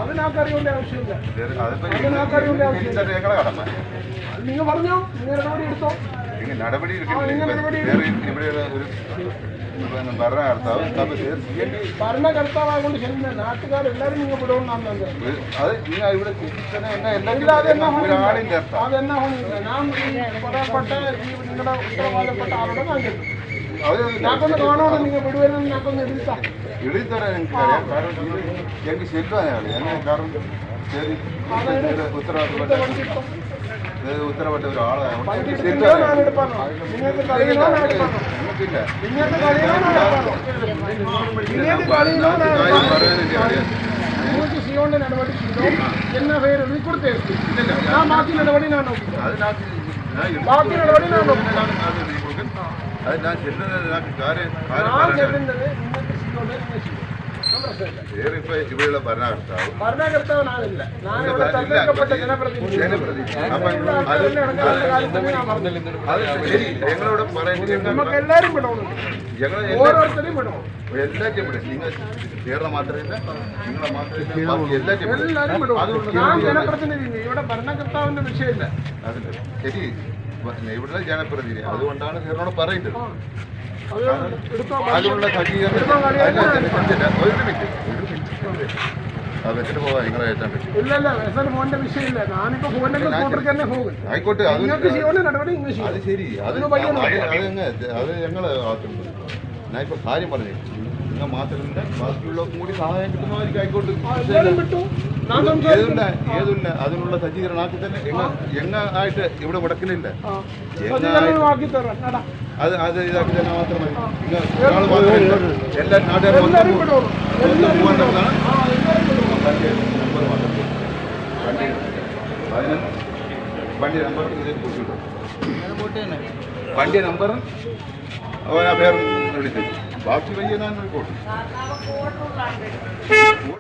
അതിനകറിയേണ്ട ആവശ്യമില്ല. അതിനകറിയേണ്ട ആവശ്യമില്ല. നിങ്ങൾ പറഞ്ഞോ, നിങ്ങൾ നടപടി എടുത്തോ. നടപടി ഭരണകർത്താവാകൊണ്ട് ചെല്ലുന്ന നാട്ടുകാരെല്ലാവരും നിങ്ങൾ വിടണമെന്നാണ്. അതെന്നാ ഞാൻ പറയപ്പെട്ട നിങ്ങളുടെ ഉത്തരവാദപ്പെട്ട ആളുടെ കാണിച്ചു ഞാക്കൊന്ന് കാണുവാണ്. നിങ്ങൾ വിടുവരുന്നത് ഞാക്കൊന്ന് എഴുതിത്തരാൻ എനിക്കറിയാം. കാരണം എനിക്ക് ശരിയാണ് കാരണം ഉത്തരവാദിത്ത ഒരാളാണ്. നിങ്ങൾക്ക് സിയോന്റെ നടപടി എന്ന പേര് കൊടുത്തേ ബാക്കി നടപടി ഞാൻ നോക്കി. ബാക്കി നടപടി ഞാൻ നോക്കി. അത് ഞാൻ ചെല്ലുന്നത് ഇവിടെയുള്ള ഭരണകർത്താവനാകില്ല. ഞാനിവിടെ തെരഞ്ഞെടുക്കപ്പെട്ട ഞങ്ങളോട് പറയുന്നത് നമുക്ക് എല്ലാവരും വിടണം. ഓരോരുത്തരെയും വിടണം. എല്ലാറ്റിയും വിടും. നിങ്ങൾ കേരളം മാത്രമല്ല, നിങ്ങളെ മാത്രമല്ല, എല്ലാവരും വിടണം. ഞാൻ ജനപ്രതിനിധി. ഇവിടെ ഭരണകർത്താവിന്റെ വിഷയമില്ല. അതില്ല ശരി. ഇവിടെ ജനപ്രതിനിധി. അതുകൊണ്ടാണ് സാറിനോട് പറയുന്നത്. അതിനുള്ള സജ്ജീകരണം വെച്ചിട്ട് പോവാ. നിങ്ങളെ ഏറ്റാൻ പറ്റും. ഫോണിന്റെ വിഷയമില്ല. ഞാനിപ്പോ ഫോണിന്റെ തന്നെ പോകും. ആയിക്കോട്ടെ. നടപടി അത് ശരി. അത് ഞങ്ങള് ഞാൻ ഇപ്പൊ കാര്യം പറഞ്ഞു. നിങ്ങൾ മാത്രമല്ല, ബാക്കിയുള്ള കൂടി സഹായം കിട്ടുന്നവർക്ക് ആയിക്കോട്ടെ. ഏതുമില്ല. അതിനുള്ള സജ്ജീകരണം ആക്കി തന്നെ ആയിട്ട് ഇവിടെ മുടക്കുന്നില്ല. അത് ഇതാക്കി തന്നെ മാത്രമേ ഒരാൾ മാത്രമല്ല, എല്ലാ നാട്ടുകാരും വണ്ടി നമ്പർ വണ്ടി നമ്പറും പേരും വിളിച്ചു. ബാക്കി വയ്യ ഞാൻ റിപ്പോർട്ട്